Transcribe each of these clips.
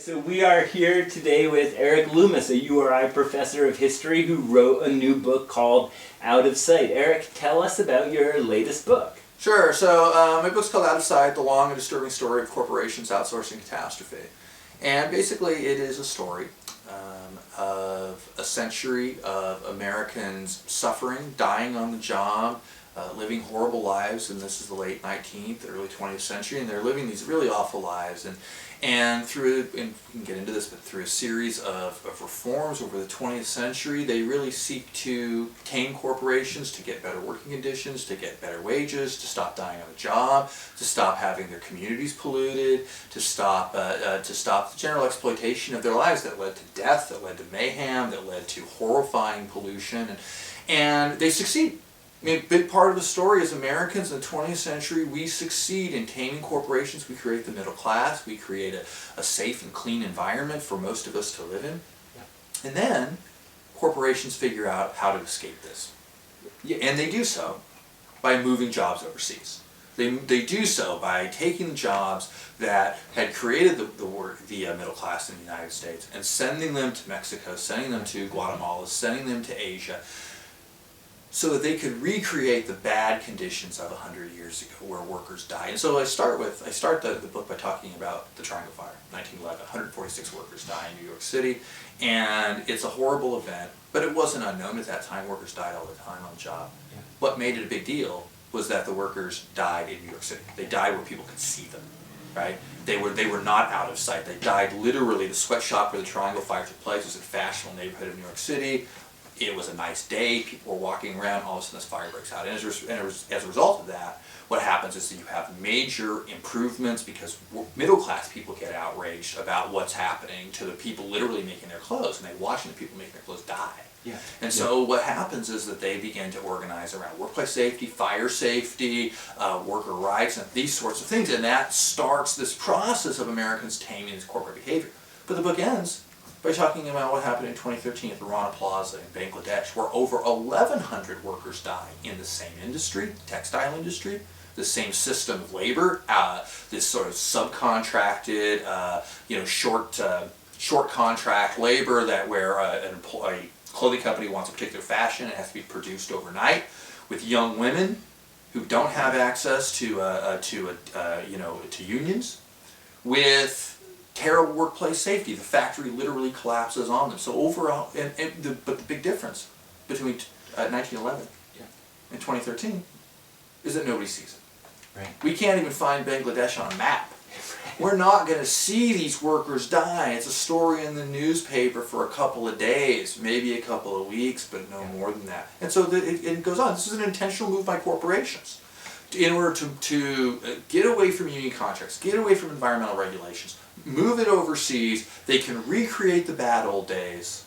So we are here today with Erik Loomis, a URI professor of history who wrote a new book called Out of Sight. Erik, tell us about your latest book. Sure. So my book's called Out of Sight, The Long and Disturbing Story of Corporations, Outsourcing, Catastrophe. And basically it is a story of a century of Americans suffering, dying on the job, living horrible lives, and this is the late 19th, early 20th century, and they're living these really awful lives. And through, and we can get into this, but through a series of reforms over the 20th century, they really seek to tame corporations, to get better working conditions, to get better wages, to stop dying on the job, to stop having their communities polluted, to stop the general exploitation of their lives that led to death, that led to mayhem, that led to horrifying pollution, and they succeed. I mean, a big part of the story is Americans in the 20th century, we succeed in taming corporations. We create the middle class. We create a safe and clean environment for most of us to live in. Yeah. And then corporations figure out how to escape this. Yeah. And they do so by moving jobs overseas. They do so by taking the jobs that had created the middle class in the United States and sending them to Mexico, sending them to Guatemala, sending them to Asia, so that they could recreate the bad conditions of 100 years ago where workers died. And so I start the book by talking about the Triangle Fire, 1911. 146 workers die in New York City, and it's a horrible event, but it wasn't unknown at that time. Workers died all the time on the job. Yeah. What made it a big deal was that the workers died in New York City. They died where people could see them, right? They were not out of sight. They died literally. The sweatshop where the Triangle Fire took place was a fashionable neighborhood of New York City. It was a nice day, people were walking around, all of a sudden this fire breaks out. And as a result of that, what happens is that you have major improvements because middle class people get outraged about what's happening to the people literally making their clothes, and they're watching the people making their clothes die. Yeah. And so what happens is that they begin to organize around workplace safety, fire safety, worker rights, and these sorts of things. And that starts this process of Americans taming this corporate behavior. But the book ends by talking about what happened in 2013 at the Rana Plaza in Bangladesh, where over 1,100 workers died in the same industry, textile industry, the same system of labor, this sort of subcontracted, short contract labor where a clothing company wants a particular fashion, it has to be produced overnight, with young women who don't have access to unions, with terrible workplace safety. The factory literally collapses on them. So overall, but the big difference between 1911 and 2013 is that nobody sees it. Right. We can't even find Bangladesh on a map. We're not going to see these workers die. It's a story in the newspaper for a couple of days, maybe a couple of weeks, but no more than that. And so it goes on. This is an intentional move by corporations in order to get away from union contracts, get away from environmental regulations, move it overseas. They can recreate the bad old days,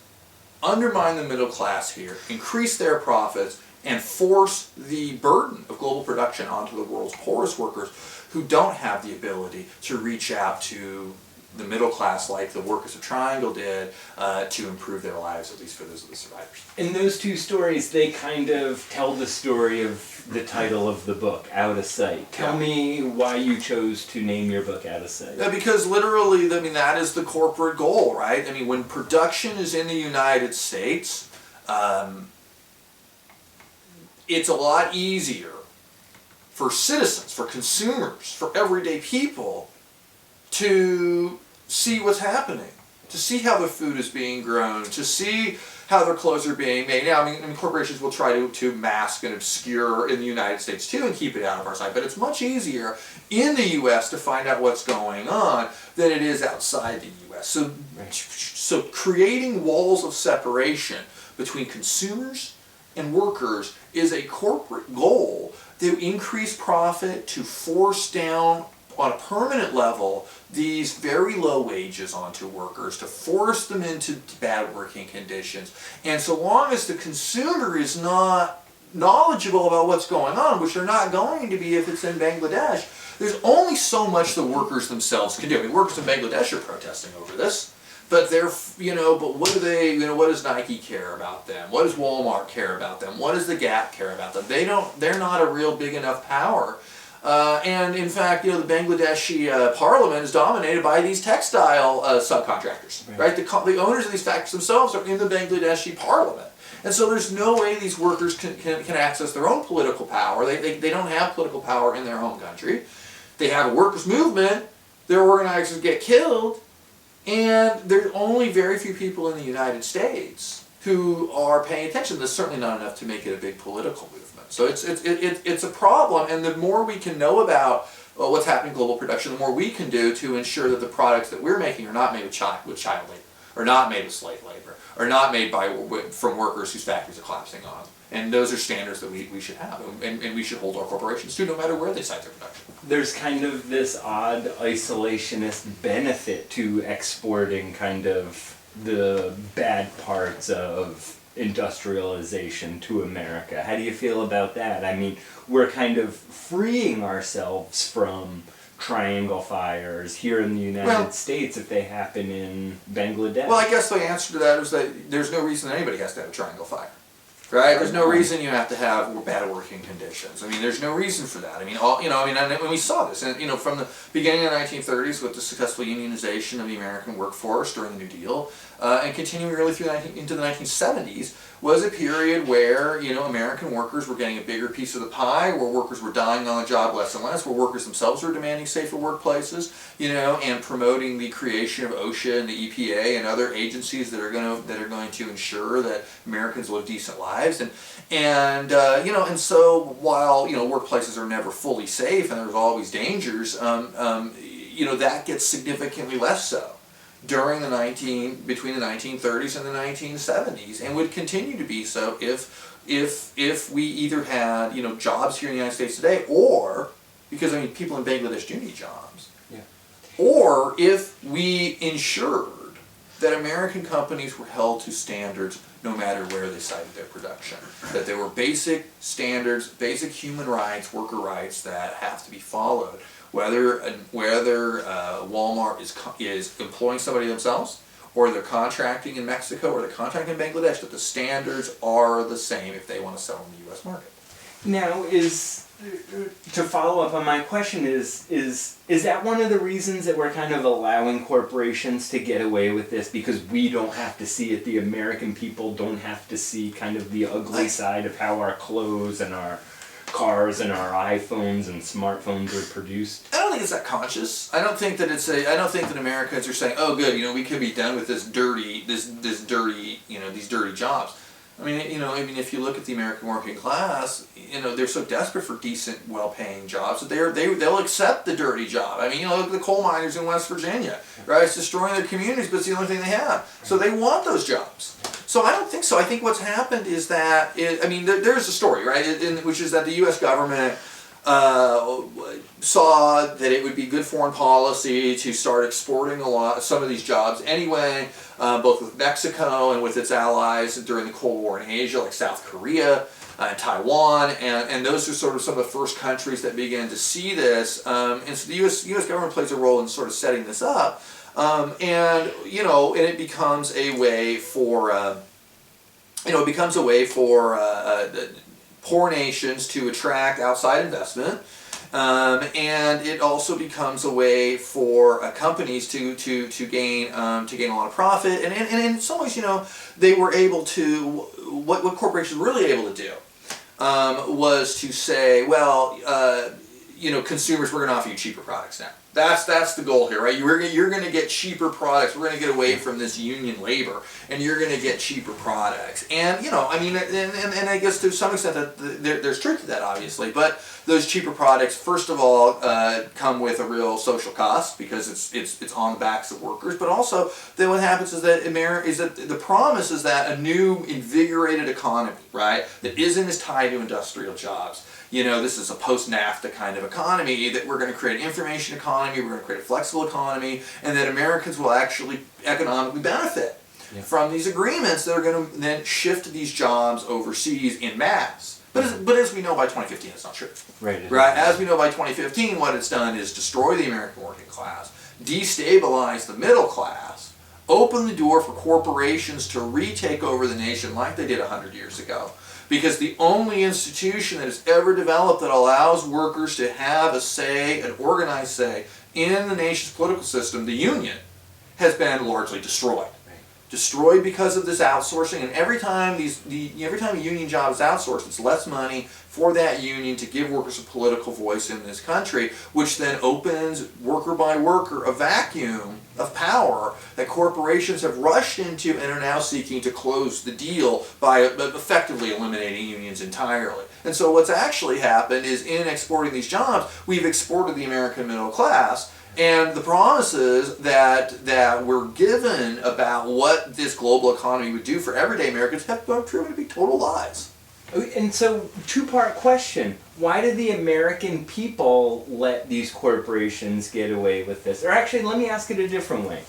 undermine the middle class here, increase their profits, and force the burden of global production onto the world's poorest workers who don't have the ability to reach out to the middle class like the workers of Triangle did to improve their lives, at least for those of the survivors. In those two stories, they kind of tell the story of the title of the book, Out of Sight. Tell me why you chose to name your book Out of Sight. Yeah, because literally, that is the corporate goal, right? When production is in the United States, it's a lot easier for citizens, for consumers, for everyday people to see what's happening, to see how the food is being grown, to see how their clothes are being made. Now, corporations will try to mask and obscure in the United States too and keep it out of our sight, but it's much easier in the U.S. to find out what's going on than it is outside the U.S. So creating walls of separation between consumers and workers is a corporate goal to increase profit, to force down on a permanent level these very low wages onto workers, to force them into bad working conditions. And so long as the consumer is not knowledgeable about what's going on, which they're not going to be if it's in Bangladesh, there's only so much the workers themselves can do. Workers in Bangladesh are protesting over this, but but what do they, what does Nike care about them? What does Walmart care about them? What does the Gap care about them? They're not a real big enough power And in fact, the Bangladeshi parliament is dominated by these textile subcontractors, right? The owners of these factories themselves are in the Bangladeshi parliament. And so there's no way these workers can access their own political power. They don't have political power in their home country. They have a workers' movement. Their organizers get killed. And there's only very few people in the United States who are paying attention. There's certainly not enough to make it a big political movement. So it's a problem, and the more we can know about what's happening in global production, the more we can do to ensure that the products that we're making are not made with child labor, or not made with slave labor, or not made from workers whose factories are collapsing on. And those are standards that we should have, and we should hold our corporations to, no matter where they site their production. There's kind of this odd isolationist benefit to exporting kind of the bad parts of industrialization to America. How do you feel about that? I mean, we're kind of freeing ourselves from triangle fires here in the United States if they happen in Bangladesh. Well, I guess the answer to that is that there's no reason anybody has to have a triangle fire. Right? There's no reason you have to have bad working conditions. I mean, there's no reason for that. I mean, when we saw this, and from the beginning of the 1930s with the successful unionization of the American workforce during the New Deal, and continuing really through into the 1970s, was a period where American workers were getting a bigger piece of the pie, where workers were dying on the job less and less, where workers themselves were demanding safer workplaces, and promoting the creation of OSHA and the EPA and other agencies that are going to ensure that Americans live decent lives, and so while workplaces are never fully safe and there's always dangers, that gets significantly less so between the 1930s and the 1970s, and would continue to be so if we either had jobs here in the United States today, or because people in Bangladesh do need jobs, or if we ensured that American companies were held to standards no matter where they cited their production, that there were basic standards, basic human rights, worker rights that have to be followed. Whether Walmart is employing somebody themselves, or they're contracting in Mexico, or they're contracting in Bangladesh, that the standards are the same if they want to sell in the U.S. market. Now, to follow up on my question, is that one of the reasons that we're kind of allowing corporations to get away with this, because we don't have to see it, the American people don't have to see kind of the ugly side of how our clothes and our cars and our iPhones and smartphones are produced? I don't think it's that conscious. I don't think that Americans are saying, "Oh, good, we can be done with these dirty jobs." I mean, if you look at the American working class, they're so desperate for decent, well-paying jobs that they'll accept the dirty job. I mean, look at the coal miners in West Virginia, right? It's destroying their communities, but it's the only thing they have. So they want those jobs. So I don't think so. I think what's happened is that, there's a story, right, which is that the U.S. government saw that it would be good foreign policy to start exporting some of these jobs anyway, both with Mexico and with its allies during the Cold War in Asia, like South Korea and Taiwan, and those are sort of some of the first countries that began to see this, and so the U.S. government plays a role in sort of setting this up, and it becomes a way for poor nations to attract outside investment, and it also becomes a way for companies to gain a lot of profit. And in some ways, they were able to, what corporations were really able to do was to say, well, consumers, we're going to offer you cheaper products now. That's the goal here, right? You're going to get cheaper products. We're going to get away from this union labor, and you're going to get cheaper products. And and I guess to some extent that there's truth to that, obviously. But those cheaper products, first of all, come with a real social cost because it's on the backs of workers. But also, then what happens is that the promise is that a new invigorated economy, right, that isn't as tied to industrial jobs. This is a post-NAFTA kind of economy, that we're going to create an information economy, we're going to create a flexible economy, and that Americans will actually economically benefit from these agreements that are going to then shift these jobs overseas in mass. But as we know by 2015, it's not true. Right. As we know by 2015, what it's done is destroy the American working class, destabilize the middle class, open the door for corporations to retake over the nation like they did 100 years ago, Because the only institution that has ever developed that allows workers to have a say, an organized say, in the nation's political system, the union, has been largely destroyed. Destroyed because of this outsourcing, and every time every time a union job is outsourced, it's less money for that union to give workers a political voice in this country, which then opens, worker by worker, a vacuum of power that corporations have rushed into and are now seeking to close the deal by effectively eliminating unions entirely. And so what's actually happened is, in exporting these jobs, we've exported the American middle class. And the promises that were given about what this global economy would do for everyday Americans have proven to be total lies. And so, two-part question. Why did the American people let these corporations get away with this? Or actually, let me ask it a different way.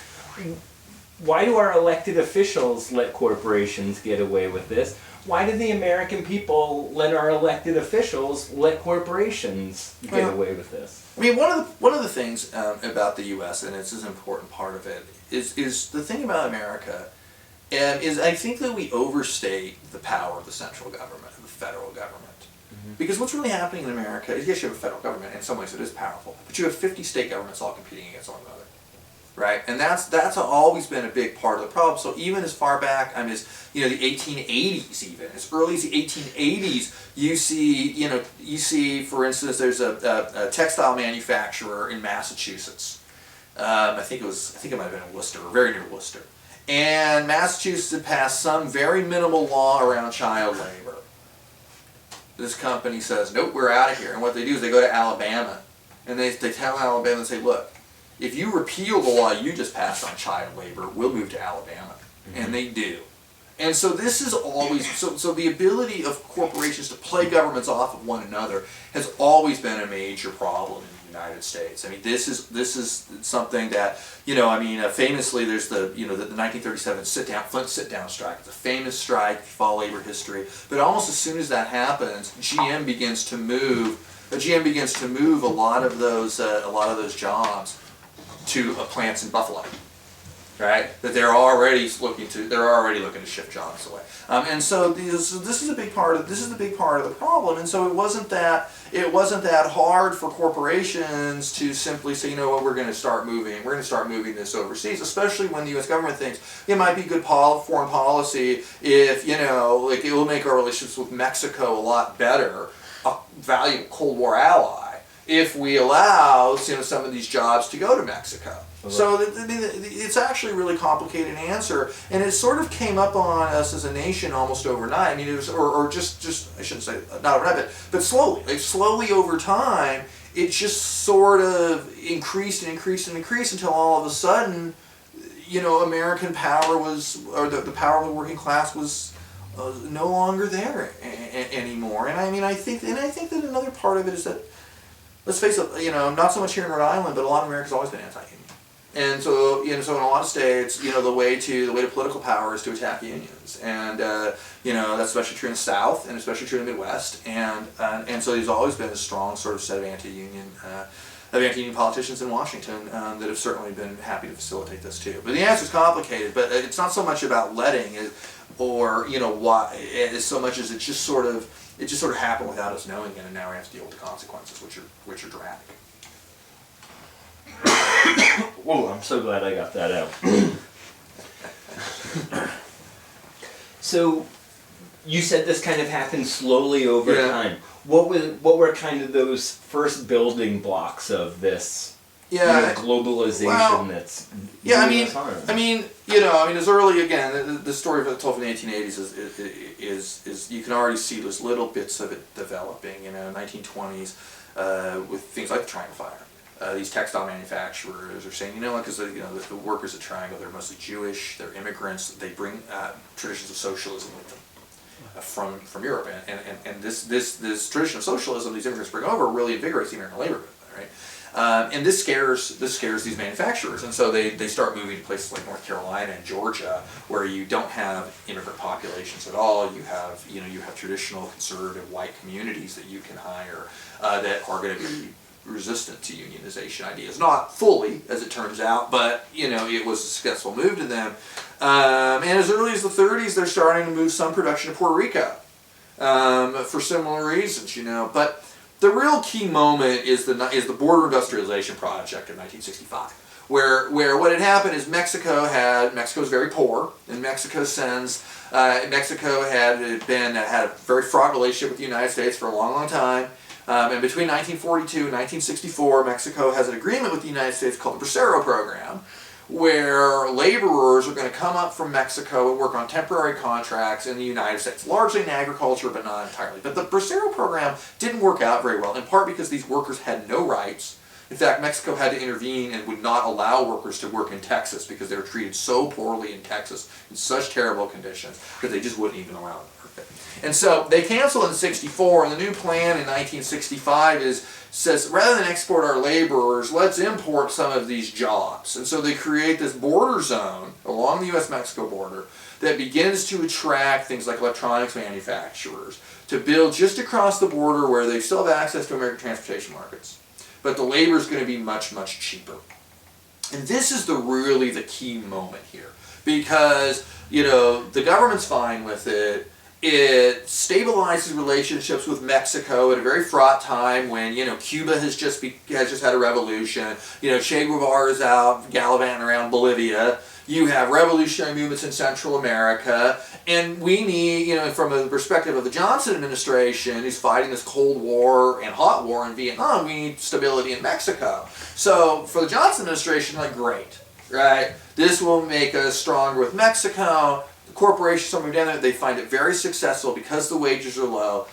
Why do our elected officials let corporations get away with this? Why did the American people let our elected officials let corporations get away with this? I mean, one of the things about the U.S., and it's an important part of it, is the thing about America, is I think that we overstate the power of the central government, of the federal government. Mm-hmm. Because what's really happening in America is, yes, you have a federal government, in some ways it is powerful, but you have 50 state governments all competing against one another. Right, and that's always been a big part of the problem. So even as far back, I mean, as the 1880s, even as early as the 1880s, you see, for instance, there's a textile manufacturer in Massachusetts. I think it might have been in Worcester, or very near Worcester, and Massachusetts had passed some very minimal law around child labor. This company says, nope, we're out of here. And what they do is they go to Alabama, and they tell Alabama and say, look, if you repeal the law you just passed on child labor, we'll move to Alabama. Mm-hmm. And they do. And so this is always, so the ability of corporations to play governments off of one another has always been a major problem in the United States. I mean, this is something that, famously there's the 1937 Flint sit-down strike. It's a famous strike, if you follow labor history. But almost as soon as that happens, GM begins to move a lot of those jobs to plants in Buffalo, right? That they're already looking to shift jobs away, and so this is a big part of the problem. And so it wasn't that hard for corporations to simply say, you know what, we're going to start moving this overseas, especially when the U.S. government thinks it might be good foreign policy if it will make our relationships with Mexico a lot better, a valuable Cold War ally, if we allow some of these jobs to go to Mexico. So it's actually a really complicated answer, and it sort of came up on us as a nation almost overnight. I mean, it was, or just I shouldn't say not overnight, but slowly over time, it just sort of increased until all of a sudden, American power or the power of the working class was no longer there anymore. And I think that another part of it is that, let's face it, not so much here in Rhode Island, but a lot of America's always been anti-union. And so, so in a lot of states, the way to political power is to attack unions. And, that's especially true in the South, and especially true in the Midwest. And so there's always been a strong sort of set of anti-union politicians in Washington that have certainly been happy to facilitate this too. But the answer's complicated, but it's not so much about letting why, as so much as it just sort of happened without us knowing it, and now we have to deal with the consequences, which are dramatic. Whoa, I'm so glad I got that out. So, you said this kind of happened slowly over time. What were kind of those first building blocks of this globalization that's doing us harm? As early, again, the story told from the 1880s is you can already see those little bits of it developing, 1920s, with things like the Triangle Fire. These textile manufacturers are saying, because the workers at Triangle, they're mostly Jewish, they're immigrants, they bring traditions of socialism with them from Europe, and this tradition of socialism these immigrants bring over really invigorates the American labor movement, right? And this scares these manufacturers, and so they start moving to places like North Carolina and Georgia, where you don't have immigrant populations at all. You have traditional conservative white communities that you can hire that are going to be resistant to unionization ideas. Not fully, as it turns out, but it was a successful move to them. And as early as the 30s, they're starting to move some production to Puerto Rico. for similar reasons, But the real key moment is the border industrialization project in 1965, where what had happened is Mexico was very poor, and Mexico had a very fraught relationship with the United States for a long, long time. And between 1942 and 1964, Mexico has an agreement with the United States called the Bracero Program, where laborers are going to come up from Mexico and work on temporary contracts in the United States, largely in agriculture, but not entirely. But the Bracero Program didn't work out very well, in part because these workers had no rights. In fact, Mexico had to intervene and would not allow workers to work in Texas because they were treated so poorly in Texas in such terrible conditions that they just wouldn't even allow them to work there. And so they canceled in '64, and the new plan in 1965 says rather than export our laborers, let's import some of these jobs. And so they create this border zone along the U.S.-Mexico border that begins to attract things like electronics manufacturers to build just across the border where they still have access to American transportation markets. But the labor is going to be much, much cheaper. And this is really the key moment here. Because, the government's fine with it. It stabilizes relationships with Mexico at a very fraught time when, Cuba has just had a revolution. Che Guevara is out gallivanting around Bolivia. You have revolutionary movements in Central America. And we need, from the perspective of the Johnson administration, who's fighting this Cold War and hot war in Vietnam, we need stability in Mexico. So for the Johnson administration, great, right? This will make us stronger with Mexico. Corporations are moving down there, they find it very successful because the wages are low.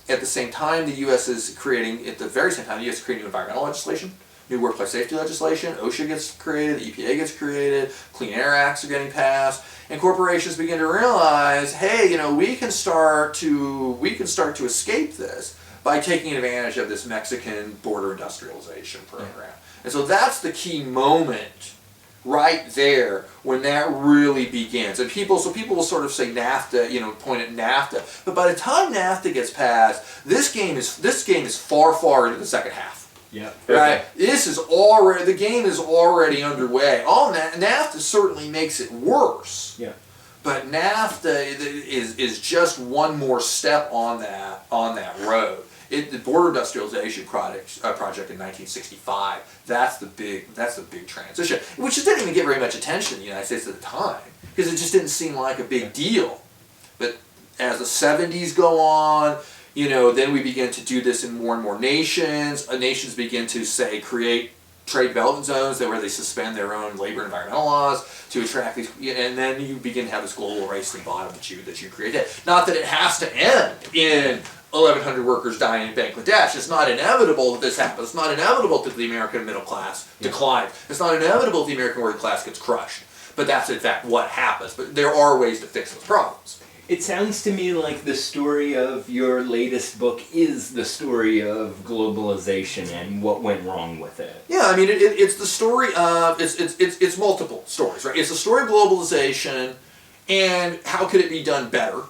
At the same time, the U.S. is creating new environmental legislation, new workplace safety legislation, OSHA gets created, the EPA gets created, Clean Air Acts are getting passed, and corporations begin to realize, hey, we can start to escape this by taking advantage of this Mexican border industrialization program. And so that's the key moment right there when that really begins. And people will sort of say NAFTA, point at NAFTA. But by the time NAFTA gets passed, this game is far, far into the second half. Yeah. Right? The game is already underway. NAFTA certainly makes it worse. Yeah. But NAFTA is just one more step on that road. The border industrialization project in 1965, that's the big transition, which just didn't even get very much attention in the United States at the time, because it just didn't seem like a big deal. But as the 70s go on, then we begin to do this in more and more nations. Nations begin to, create trade development zones where they suspend their own labor and environmental laws to attract these, and then you begin to have this global race to the bottom that you created. Not that it has to end in 1,100 workers dying in Bangladesh. It's not inevitable that this happens. It's not inevitable that the American middle class declines. It's not inevitable that the American working class gets crushed. But that's in fact what happens. But there are ways to fix those problems. It sounds to me like the story of your latest book is the story of globalization and what went wrong with it. Yeah, it's the story of it's multiple stories, right? It's the story of globalization and how could it be done better.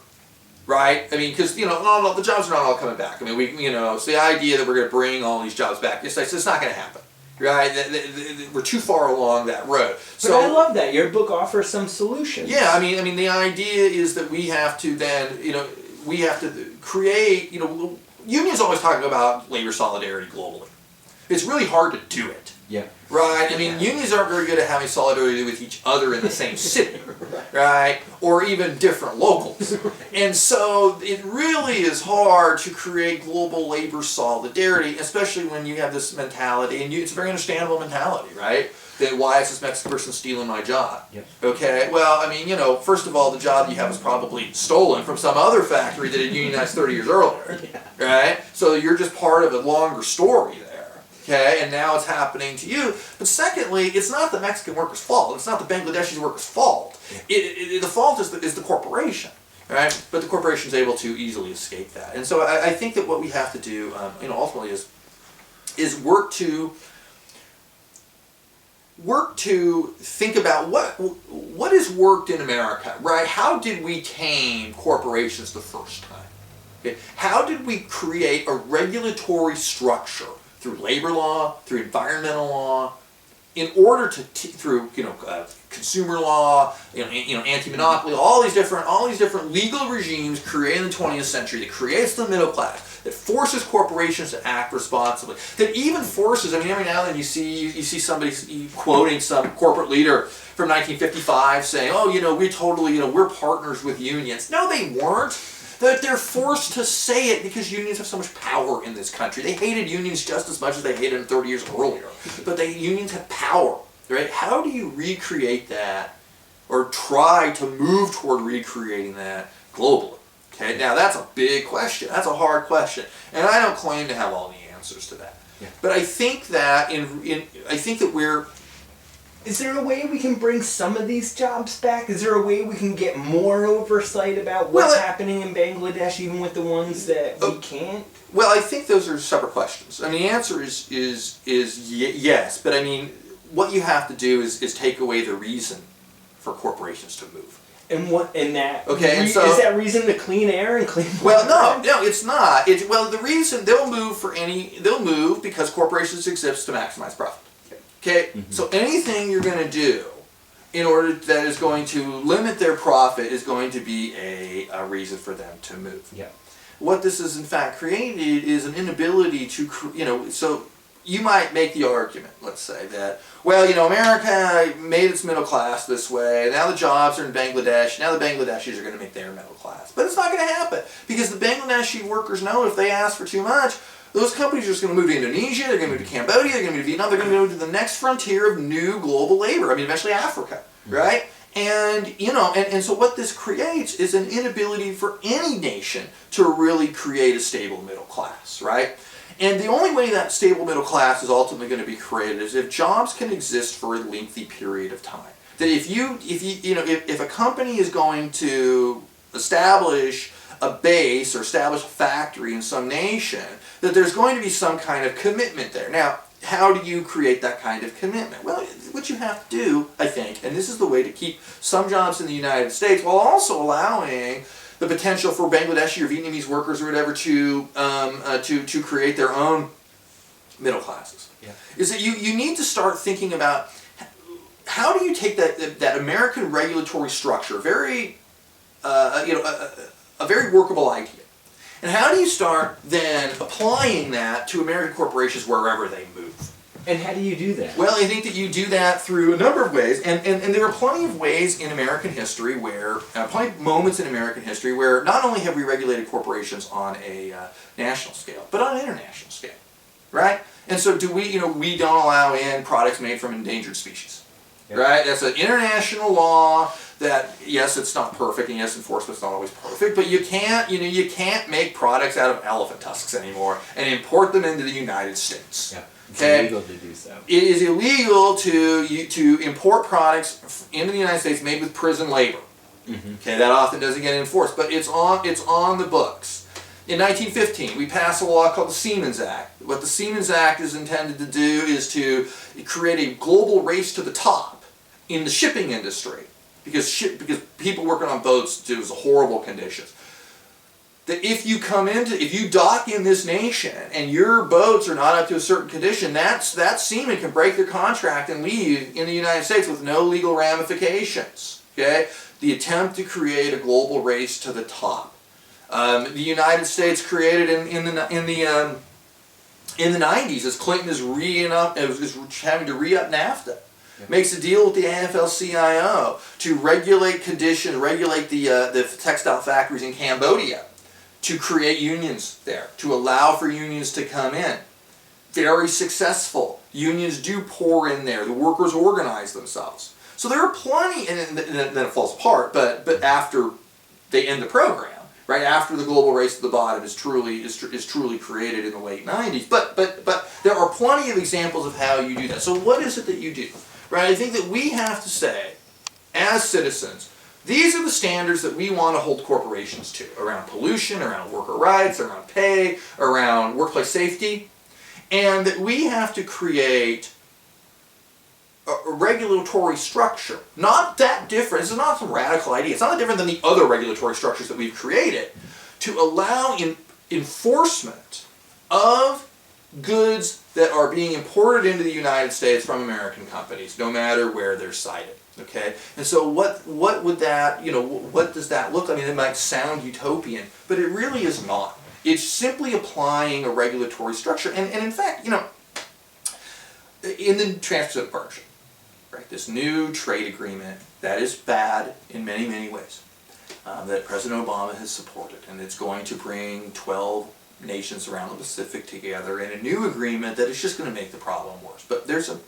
Right? Because, the jobs are not all coming back. It's the idea that we're going to bring all these jobs back. It's not going to happen. Right? We're too far along that road. But I love that. Your book offers some solutions. Yeah, the idea is that we have to then, we have to create, unions always talking about labor solidarity globally. It's really hard to do it. Yeah. Right? Unions aren't very good at having solidarity with each other in the same city, right? Or even different locals. And so it really is hard to create global labor solidarity, especially when you have this mentality, and it's a very understandable mentality, right? That why is this Mexican person stealing my job? Yep. Okay, well, first of all, the job you have is probably stolen from some other factory that had unionized 30 years earlier, right? So you're just part of a longer story there. Okay, and now it's happening to you. But secondly, it's not the Mexican worker's fault. It's not the Bangladeshi worker's fault. The fault is the corporation, right? But the corporation is able to easily escape that. And so I think that what we have to do, ultimately, is work to think about what has worked in America, right? How did we tame corporations the first time? Okay? How did we create a regulatory structure through labor law, through environmental law, in order to through consumer law, anti-monopoly, all these different legal regimes created in the 20th century that creates the middle class, that forces corporations to act responsibly, that even forces. I mean, every now and then you see somebody quoting some corporate leader from 1955 saying, "Oh, we're partners with unions." No, they weren't. That they're forced to say it because unions have so much power in this country. They hated unions just as much as they hated them 30 years earlier. But unions have power, right? How do you recreate that or try to move toward recreating that globally? Okay, now that's a big question. That's a hard question. And I don't claim to have all the answers to that. Yeah. But I think that Is there a way we can bring some of these jobs back? Is there a way we can get more oversight about what's happening in Bangladesh, even with the ones that we can't? Well, I think those are separate questions. I mean, the answer is yes, but I mean, what you have to do is take away the reason for corporations to move. And so is that reason to clean air and clean water? Well, no, it's not. The reason they'll move because corporations exist to maximize profit. Okay, so anything you're going to do in order that is going to limit their profit is going to be a reason for them to move. Yeah. What this has in fact created is an inability to, so you might make the argument, let's say, that, America made its middle class this way, now the jobs are in Bangladesh, now the Bangladeshis are going to make their middle class. But it's not going to happen, because the Bangladeshi workers know if they ask for too much, those companies are just going to move to Indonesia, they're going to move to Cambodia, they're going to move to Vietnam, they're going to go to the next frontier of new global labor, eventually Africa, right? And, and so what this creates is an inability for any nation to really create a stable middle class, right? And the only way that stable middle class is ultimately going to be created is if jobs can exist for a lengthy period of time. That if a company is going to establish a base or establish a factory in some nation, that there's going to be some kind of commitment there. Now, how do you create that kind of commitment? Well, what you have to do, I think, and this is the way to keep some jobs in the United States while also allowing the potential for Bangladeshi or Vietnamese workers or whatever to create their own middle classes. Yeah. Is that you need to start thinking about how do you take that American regulatory structure, a very workable idea, and how do you start then applying that to American corporations wherever they move? And how do you do that? Well, I think that you do that through a number of ways, and there are plenty of ways in American history where, plenty of moments in American history where not only have we regulated corporations on a national scale, but on an international scale, right? And so we don't allow in products made from endangered species. Yep. Right? That's an international law that, yes, it's not perfect, and yes, enforcement's not always perfect, but you can't make products out of elephant tusks anymore and import them into the United States. Yeah. It's illegal to do so. It is illegal to import products into the United States made with prison labor. Mm-hmm. Okay, that often doesn't get enforced, but it's on the books. In 1915, we passed a law called the Siemens Act. What the Siemens Act is intended to do is to create a global race to the top in the shipping industry, because people working on boats do horrible conditions. That if you dock in this nation and your boats are not up to a certain condition, that seaman can break their contract and leave in the United States with no legal ramifications. Okay, the attempt to create a global race to the top. The United States created in the 90s as Clinton is having to re-up NAFTA. Yep. Makes a deal with the AFL-CIO to regulate the textile factories in Cambodia, to create unions there, to allow for unions to come in. Very successful. Unions do pour in there. The workers organize themselves. So there are plenty, and then it falls apart, but after they end the program, right after the global race to the bottom is truly created in the late 90s. But there are plenty of examples of how you do that. So what is it that you do? Right? I think that we have to say, as citizens, these are the standards that we want to hold corporations to, around pollution, around worker rights, around pay, around workplace safety, and that we have to create a regulatory structure. Not that different. This is not some radical idea. It's not that different than the other regulatory structures that we've created to allow enforcement of goods that are being imported into the United States from American companies, no matter where they're sited. Okay, and so what would that, what does that look like? I mean, it might sound utopian, but it really is not. It's simply applying a regulatory structure, and in fact, in the Trans-Pacific Partnership, right, this new trade agreement that is bad in many, many ways, that President Obama has supported, and it's going to bring 12 nations around the Pacific together in a new agreement that is just going to make the problem worse. But there's a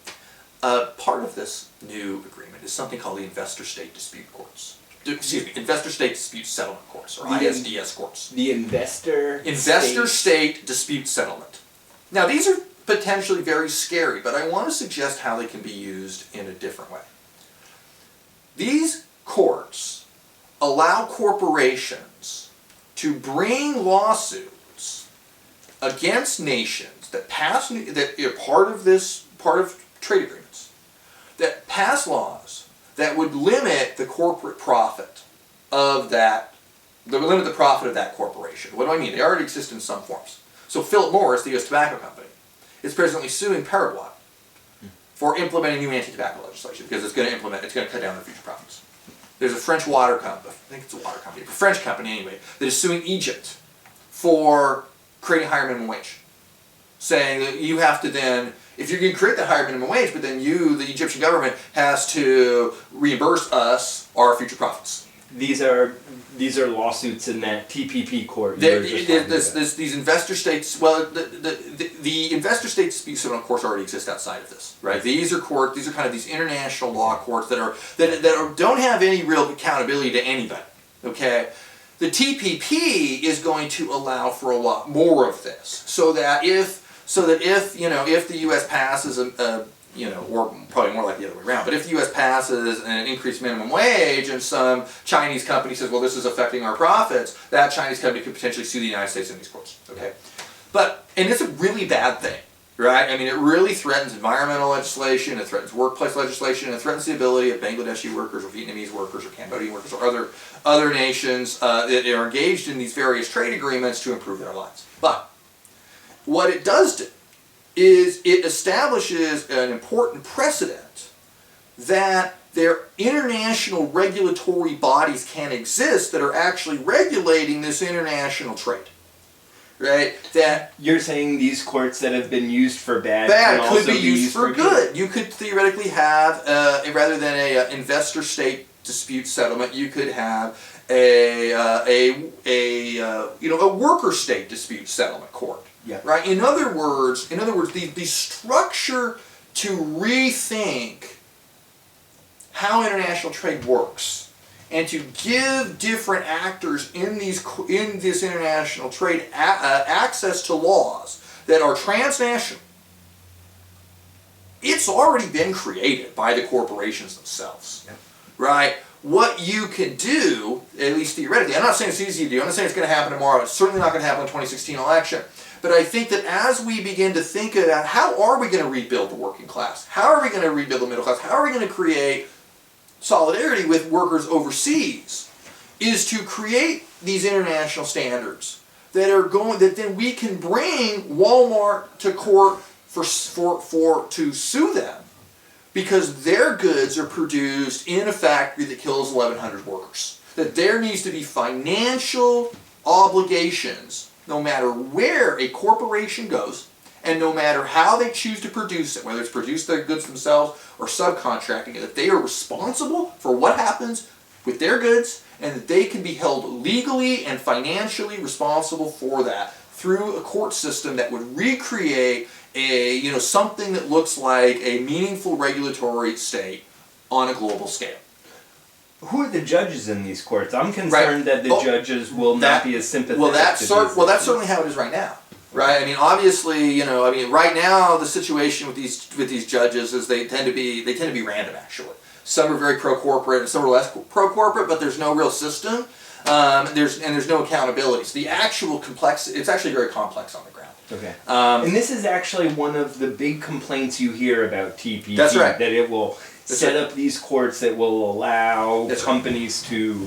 part of this new agreement is something called the Investor-State Dispute Courts. Investor-State Dispute Settlement Courts, or ISDS courts. The Investor-State Dispute Settlement. Now, these are potentially very scary, but I want to suggest how they can be used in a different way. These courts allow corporations to bring lawsuits against nations that are part of trade agreements, that pass laws that would limit the corporate profit of that, limit the profit of that corporation. What do I mean? They already exist in some forms. So Philip Morris, the U.S. tobacco company, is presently suing Paraguay for implementing new anti-tobacco legislation because it's going to cut down their future profits. There's a French water company, I think it's a water company, a French company anyway, that is suing Egypt for creating higher minimum wage. Saying that you have to then, if you're going to create that higher minimum wage, but then you, the Egyptian government, has to reimburse us our future profits. These are lawsuits in that TPP court. These investor states. Well, the investor state dispute settlement courts already exist outside of this, right? These are kind of these international law courts that don't have any real accountability to anybody. Okay, the TPP is going to allow for a lot more of this, so that if the U.S. passes or probably more like the other way around, but if the U.S. passes an increased minimum wage and some Chinese company says, well, this is affecting our profits, that Chinese company could potentially sue the United States in these courts. Okay, and it's a really bad thing, right? I mean, it really threatens environmental legislation, it threatens workplace legislation, it threatens the ability of Bangladeshi workers or Vietnamese workers or Cambodian workers or other nations that are engaged in these various trade agreements to improve their lives. But what it does do is it establishes an important precedent that their international regulatory bodies can exist that are actually regulating this international trade. Right? That you're saying these courts that have been used for bad could be used for good. You could theoretically have, rather than an investor-state dispute settlement, you could have a worker-state dispute settlement court. Yeah. Right. In other words, the structure to rethink how international trade works and to give different actors in this international trade access to laws that are transnational. It's already been created by the corporations themselves. Yeah. Right. What you can do, at least theoretically, I'm not saying it's easy to do. I'm not saying it's going to happen tomorrow. It's certainly not going to happen in the 2016 election. But I think that as we begin to think about how are we going to rebuild the working class, how are we going to rebuild the middle class, how are we going to create solidarity with workers overseas, is to create these international standards that then we can bring Walmart to court to sue them because their goods are produced in a factory that kills 1,100 workers. That there needs to be financial obligations no matter where a corporation goes, and no matter how they choose to produce it, whether it's produce their goods themselves or subcontracting it, that they are responsible for what happens with their goods, and that they can be held legally and financially responsible for that through a court system that would recreate something that looks like a meaningful regulatory state on a global scale. Who are the judges in these courts? I'm concerned that the judges will not be as sympathetic. That's certainly how it is right now, right? I mean, obviously, right now the situation with these judges is they tend to be random. Actually, some are very pro-corporate and some are less pro-corporate, but there's no real system. There's no accountability. So the actual complexity, it's actually very complex on the ground. Okay. And this is actually one of the big complaints you hear about TPP. That's right. That it will set up these courts that will allow companies to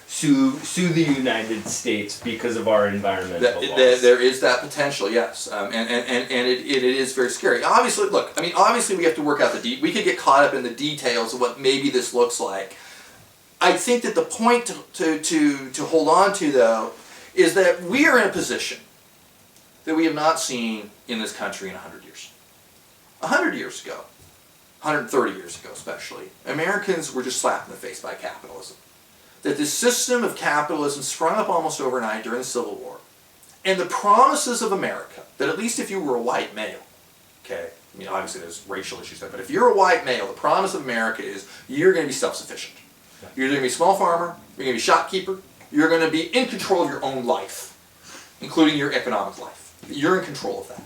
sue the United States because of our environmental laws. There is that potential, yes, and it is very scary. Obviously, look, I mean, obviously we have to work out we could get caught up in the details of what maybe this looks like. I think that the point to hold on to, though, is that we are in a position that we have not seen in this country in 100 years. 100 years ago, 130 years ago especially, Americans were just slapped in the face by capitalism. That this system of capitalism sprung up almost overnight during the Civil War. And the promises of America, that at least if you were a white male, okay, I mean obviously there's racial issues there, but if you're a white male, the promise of America is you're going to be self-sufficient. You're going to be a small farmer, you're going to be a shopkeeper, you're going to be in control of your own life, including your economic life. You're in control of that.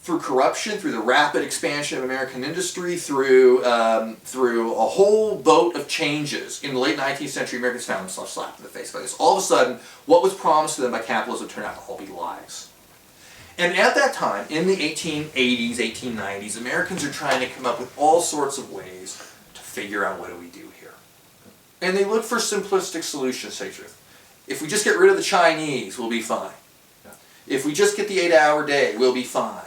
Through corruption, through the rapid expansion of American industry, through a whole boat of changes in the late 19th century, Americans found themselves slapped in the face by this. All of a sudden, what was promised to them by capitalism turned out to all be lies. And at that time, in the 1880s, 1890s, Americans are trying to come up with all sorts of ways to figure out what do we do here. And they look for simplistic solutions, to say the truth. If we just get rid of the Chinese, we'll be fine. If we just get the 8-hour day, we'll be fine.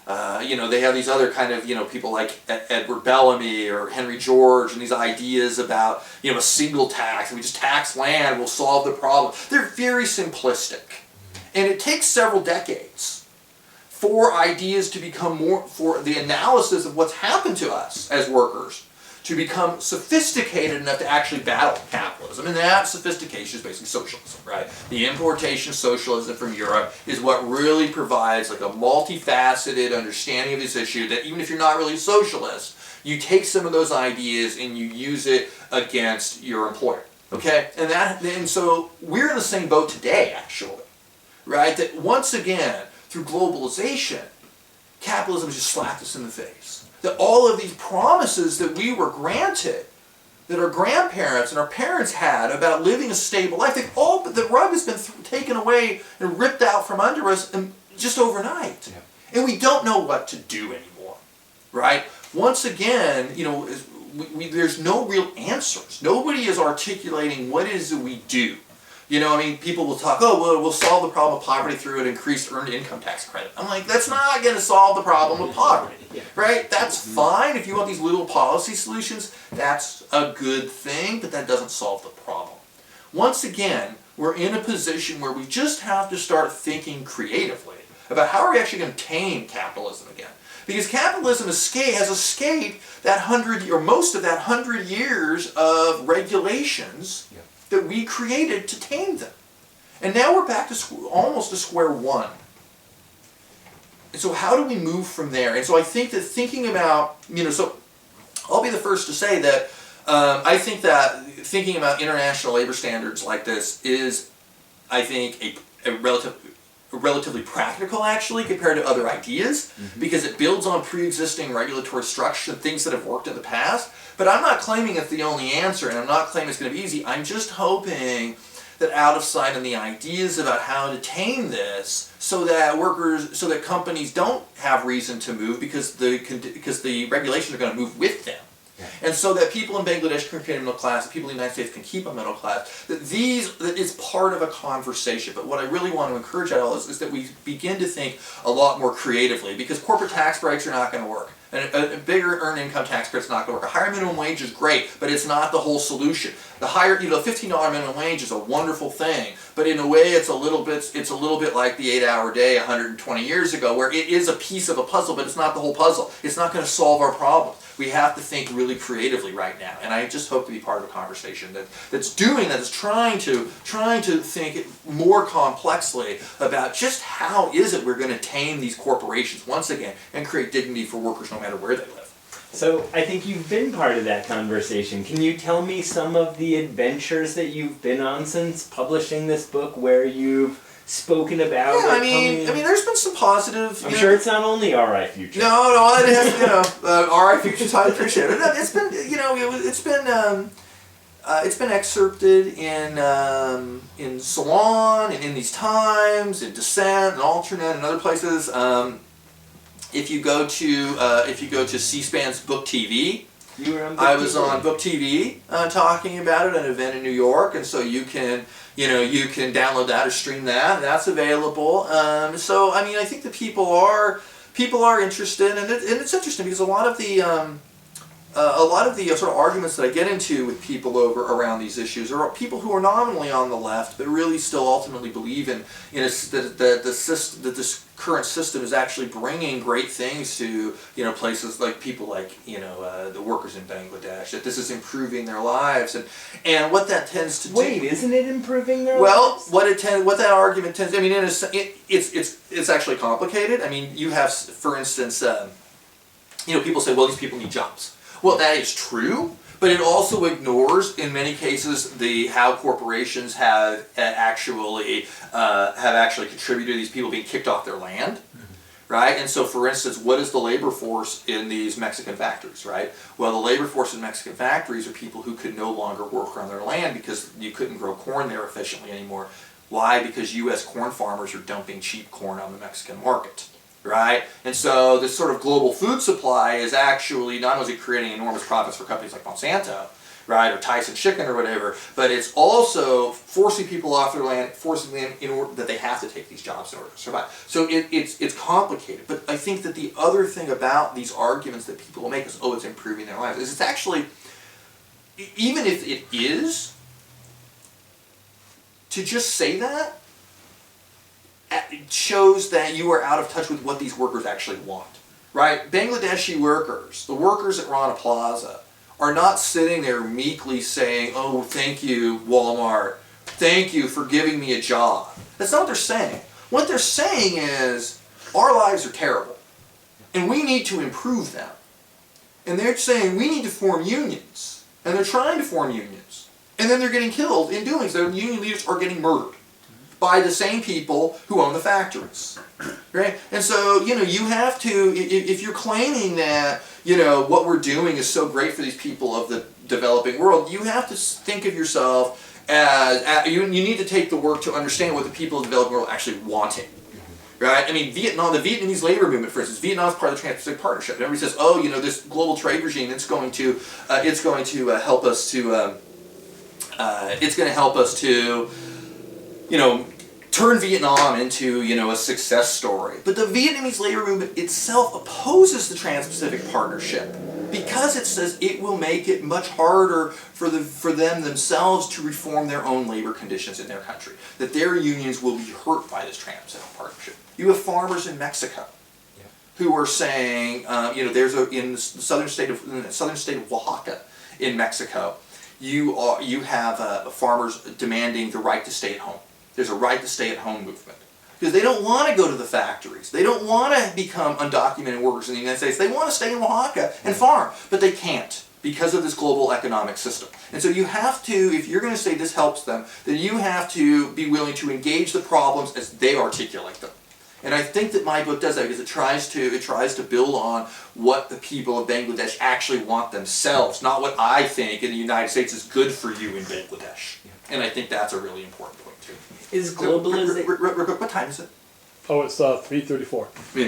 They have these other kind of, people like Edward Bellamy or Henry George and these ideas about, a single tax. If we just tax land, we'll solve the problem. They're very simplistic. And it takes several decades for ideas to become for the analysis of what's happened to us as workers to become sophisticated enough to actually battle capitalism. And that sophistication is basically socialism, right? The importation of socialism from Europe is what really provides like a multifaceted understanding of this issue that even if you're not really a socialist, you take some of those ideas and you use it against your employer, okay? And so we're in the same boat today, actually, right? That once again, through globalization, capitalism just slapped us in the face. That all of these promises that we were granted, that our grandparents and our parents had about living a stable life, the rug has been taken away and ripped out from under us just overnight. Yeah. And we don't know what to do anymore, right? Once again, there's no real answers. Nobody is articulating what it is that we do. People will talk, we'll solve the problem of poverty through an increased earned income tax credit. I'm like, that's not going to solve the problem of poverty, right? That's fine. If you want these little policy solutions, that's a good thing, but that doesn't solve the problem. Once again, we're in a position where we just have to start thinking creatively about how are we actually going to tame capitalism again. Because capitalism has escaped most of that 100 years of regulations that we created to tame them. And now we're back to almost to square one. And so how do we move from there? And so I think that thinking about, so I'll be the first to say that I think that thinking about international labor standards like this is, I think, a relatively practical, actually, compared to other ideas, because it builds on pre-existing regulatory structure and things that have worked in the past. But I'm not claiming it's the only answer, and I'm not claiming it's going to be easy. I'm just hoping that out of sight on the ideas about how to tame this so that companies don't have reason to move because the regulations are going to move with them. Yeah. And so that people in Bangladesh can create a middle class, that people in the United States can keep a middle class, that is part of a conversation. But what I really want to encourage at all is that we begin to think a lot more creatively, because corporate tax breaks are not going to work. A bigger earned income tax credit's not going to work. A higher minimum wage is great, but it's not the whole solution. The higher, $15 minimum wage is a wonderful thing, but in a way it's a little bit like the 8-hour day 120 years ago, where it is a piece of a puzzle, but it's not the whole puzzle. It's not going to solve our problems. We have to think really creatively right now, and I just hope to be part of a conversation that's trying to think more complexly about just how is it we're going to tame these corporations once again and create dignity for workers no matter where they live. So I think you've been part of that conversation. Can you tell me some of the adventures that you've been on since publishing this book, where you've spoken about? Yeah, I mean, there's been some positive. I'm sure it's not only RI Future. No, it has. RI Future's highly appreciated. It's been, it's been excerpted in Salon and in these Times, in Dissent and Alternate and other places. If you go to C-SPAN's Book TV, You were on Book I was TV. on Book TV talking about it at an event in New York, and so you can download that or stream that. That's available. So I mean, I think that people are interested, and it's interesting because a lot of the sort of arguments that I get into with people around these issues are people who are nominally on the left, but really still ultimately believe that this current system is actually bringing great things to places like people like the workers in Bangladesh. That this is improving their lives, and what that tends to do. Wait, isn't it improving their Well, lives? what that argument tends. I mean, it's actually complicated. I mean, you have, for instance, people say, well, these people need jobs. Well, that is true, but it also ignores, in many cases, how corporations have actually contributed to these people being kicked off their land, right? And so, for instance, what is the labor force in these Mexican factories, right? Well, the labor force in Mexican factories are people who could no longer work on their land because you couldn't grow corn there efficiently anymore. Why? Because U.S. corn farmers are dumping cheap corn on the Mexican market. Right? And so this sort of global food supply is actually not only creating enormous profits for companies like Monsanto, right, or Tyson Chicken or whatever, but it's also forcing people off their land, forcing them in order that they have to take these jobs in order to survive. So it's complicated. But I think that the other thing about these arguments that people will make is, oh, it's improving their lives, is it's actually, even if it is, to just say that, it shows that you are out of touch with what these workers actually want, right? Bangladeshi workers, the workers at Rana Plaza, are not sitting there meekly saying, oh, thank you, Walmart, thank you for giving me a job. That's not what they're saying. What they're saying is, our lives are terrible, and we need to improve them. And they're saying, we need to form unions, and they're trying to form unions. And then they're getting killed in doing so. The union leaders are getting murdered by the same people who own the factories, right? And so, you have to, if you're claiming that, what we're doing is so great for these people of the developing world, you have to think of yourself as you need to take the work to understand what the people of the developing world are actually wanting, right? I mean, Vietnam, the Vietnamese labor movement, for instance, Vietnam is part of the Trans-Pacific Partnership. And everybody says, oh, this global trade regime, it's going to help us to, turn Vietnam into, a success story. But the Vietnamese labor movement itself opposes the Trans-Pacific Partnership because it says it will make it much harder for them themselves to reform their own labor conditions in their country. That their unions will be hurt by this Trans-Pacific Partnership. You have farmers in Mexico who are saying, in the southern state of Oaxaca in Mexico, you have farmers demanding the right to stay at home. There's a right to stay at home movement. Because they don't want to go to the factories. They don't want to become undocumented workers in the United States. They want to stay in Oaxaca and farm, but they can't because of this global economic system. And so you have to, if you're going to say this helps them, then you have to be willing to engage the problems as they articulate them. And I think that my book does that because it tries to build on what the people of Bangladesh actually want themselves, not what I think in the United States is good for you in Bangladesh. And I think that's a really important point too. Is globalization... What time is it? Oh, it's 3:34. We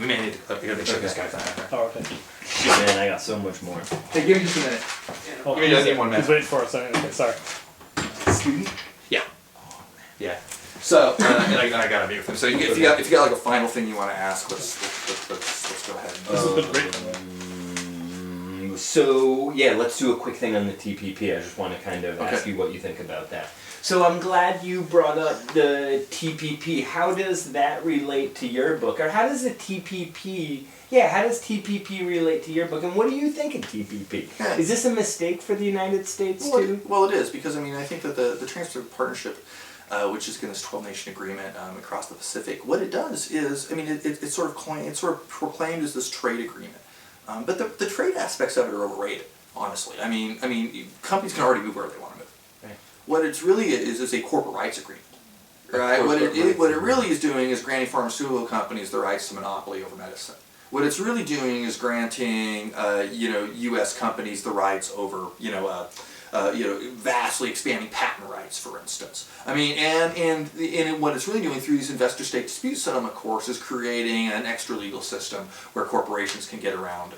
may need to make sure this guy's on there. Oh, okay. Man, I got so much more. Hey, give me just a minute. Oh, Give me just 1 minute. He's waiting for us. Okay, sorry. Student? Yeah. Yeah. So, and I gotta mute him. So if you got like a final thing you want to ask, let's go ahead. This has been great. So yeah, let's do a quick thing on the TPP. I just want to kind of ask you what you think about that. So I'm glad you brought up the TPP. How does that relate to your book? Or how does the TPP... Yeah, how does TPP relate to your book? And what do you think of TPP? Yeah. Is this a mistake for the United States too? Well, it is, because I mean, I think that the Trans-Pacific Partnership, which is this 12-nation agreement across the Pacific, what it does is, I mean, it's sort of proclaimed as this trade agreement. But the trade aspects of it are overrated, honestly. I mean, companies can already move wherever they want to move. Right. What it really is a corporate rights agreement. Right? What it really is doing is granting pharmaceutical companies the rights to monopoly over medicine. What it's really doing is granting, U.S. companies the rights over, vastly expanding patent rights, for instance. I mean, and what it's really doing through these investor-state dispute settlement courts is creating an extra legal system where corporations can get around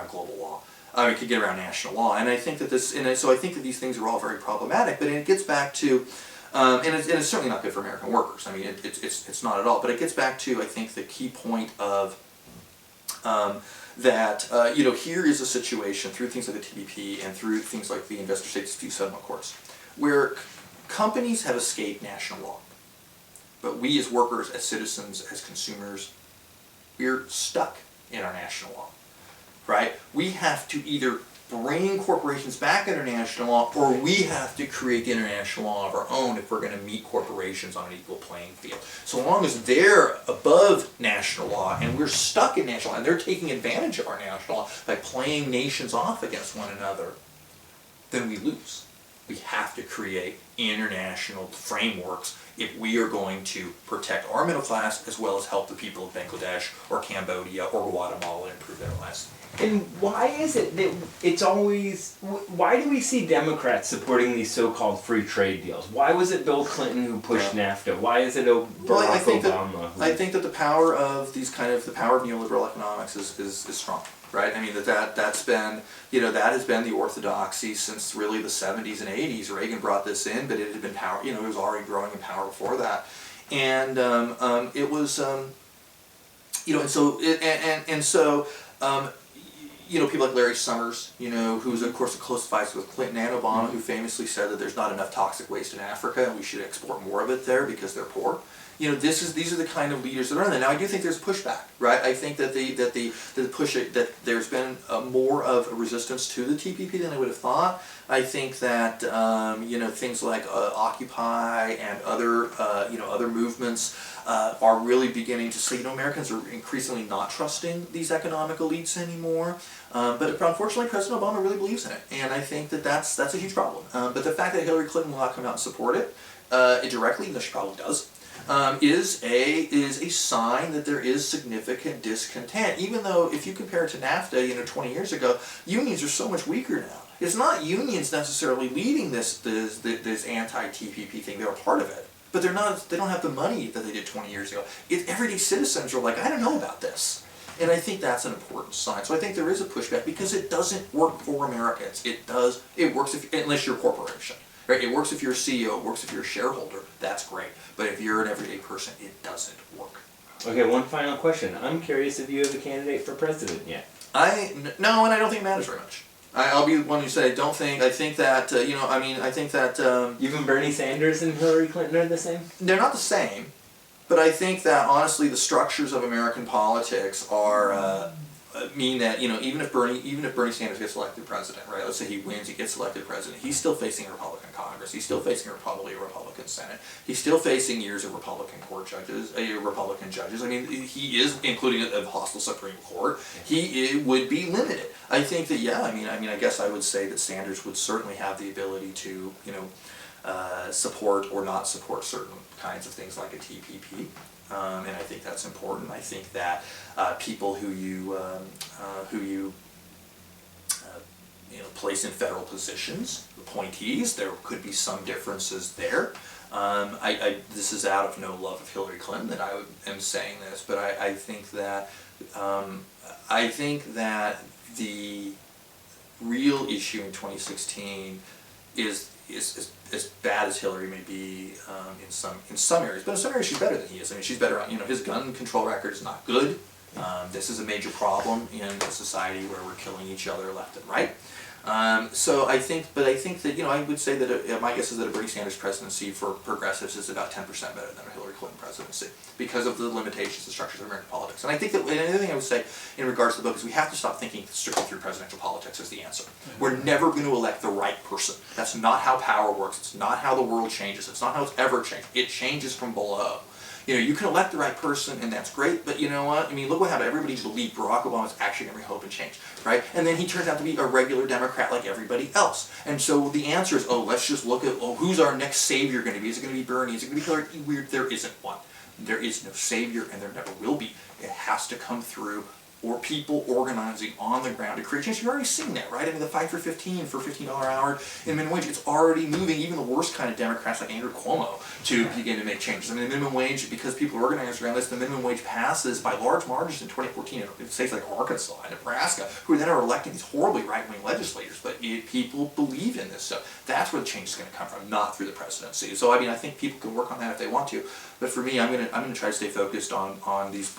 global law. It could get around national law, and I think that so I think that these things are all very problematic. But it gets back to, and it's certainly not good for American workers. I mean, it's not at all. But it gets back to, I think, the key point of that here is a situation through things like the TPP and through things like the investor-state dispute settlement courts, where companies have escaped national law, but we as workers, as citizens, as consumers, we're stuck in our national law. Right? We have to either bring corporations back under national law, or we have to create the international law of our own if we're going to meet corporations on an equal playing field. So long as they're above national law and we're stuck in national law, and they're taking advantage of our national law by playing nations off against one another, then we lose. We have to create international frameworks if we are going to protect our middle class as well as help the people of Bangladesh or Cambodia or Guatemala improve their lives. And why is it that it's always, why do we see Democrats supporting these so-called free trade deals? Why was it Bill Clinton who pushed NAFTA? Why is it Barack Obama? I think that the power of the power of neoliberal economics is strong, right? I mean, that's been, that has been the orthodoxy since really the 70s and 80s. Reagan brought this in, but it had been power, it was already growing in power before that. And it was, people like Larry Summers, who's of course a close advisor with Clinton and Obama, who famously said that there's not enough toxic waste in Africa and we should export more of it there because they're poor. These are the kind of leaders that are in there. Now, I do think there's a pushback, right? I think that that there's been more of a resistance to the TPP than I would have thought. I think that things like Occupy and other movements are really beginning to say, Americans are increasingly not trusting these economic elites anymore. But unfortunately, President Obama really believes in it, and I think that that's a huge problem. But the fact that Hillary Clinton will not come out and support it directly, even though she probably does, is a sign that there is significant discontent. Even though, if you compare it to NAFTA, 20 years ago, unions are so much weaker now. It's not unions necessarily leading this anti-TPP thing; they're a part of it, but they're not. They don't have the money that they did 20 years ago. Everyday citizens are like, I don't know about this. And I think that's an important sign. So I think there is a pushback because it doesn't work for Americans. It works unless you're a corporation. Right? It works if you're a CEO, it works if you're a shareholder, that's great. But if you're an everyday person, it doesn't work. Okay, one final question. I'm curious if you have a candidate for president yet. No, and I don't think it matters very much. I'll be the one who say I don't think, I think that, I think that... Even Bernie Sanders and Hillary Clinton are the same? They're not the same, but I think that honestly the structures of American politics are... mean that even if Bernie Sanders gets elected president, right? Let's say he wins, he gets elected president. He's still facing a Republican Congress. He's still facing probably a Republican Senate. He's still facing years of Republican court judges, Republican judges. I mean, he is, including a hostile Supreme Court. He would be limited. I think that I guess I would say that Sanders would certainly have the ability to support or not support certain kinds of things like a TPP. And I think that's important. I think that people who you place in federal positions, appointees, there could be some differences there. This is out of no love of Hillary Clinton that I am saying this, but I think that the real issue in 2016 is as bad as Hillary may be in some areas, but in some areas she's better than he is. I mean, she's better on, his gun control record is not good. This is a major problem in a society where we're killing each other left and right. So I think that, I would say that my guess is that a Bernie Sanders presidency for progressives is about 10% better than a Hillary Clinton presidency because of the limitations and structures of American politics. And I think that another thing I would say in regards to the book is we have to stop thinking strictly through presidential politics as the answer. We're never going to elect the right person. That's not how power works. It's not how the world changes. It's not how it's ever changed. It changes from below. You can elect the right person, and that's great, but you know what? I mean, look what happened. Everybody believed Barack Obama was actually going to hope and change, right? And then he turns out to be a regular Democrat like everybody else. And so the answer is, let's just look at, who's our next savior going to be? Is it going to be Bernie? Is it going to be Hillary? Weird. There isn't one. There is no savior, and there never will be. It has to come through or people organizing on the ground to create change. You're already seeing that, right? I mean, the fight for $15 an hour in minimum wage, it's already moving even the worst kind of Democrats like Andrew Cuomo to begin to make changes. I mean, the minimum wage, because people are organized around this, the minimum wage passes by large margins in 2014 in states like Arkansas and Nebraska, who then are electing these horribly right-wing legislators. But people believe in this stuff. That's where the change is going to come from, not through the presidency. So, I mean, I think people can work on that if they want to. But for me, I'm gonna try to stay focused on these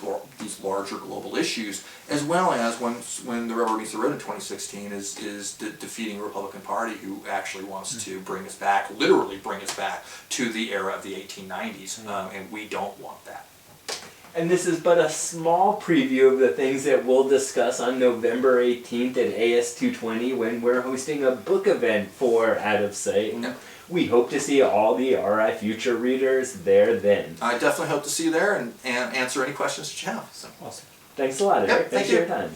larger global issues, as well as when the rubber meets the road in 2016 is defeating the Republican Party, who actually wants to bring us back, literally bring us back to the era of the 1890s, and we don't want that. And this is but a small preview of the things that we'll discuss on November 18th at AS220 when we're hosting a book event for Out of Sight. Yeah. We hope to see all the RI Future readers there then. I definitely hope to see you there and answer any questions that you have. So. Awesome. Thanks a lot, Eric. Yep, Thanks thank for your you. time.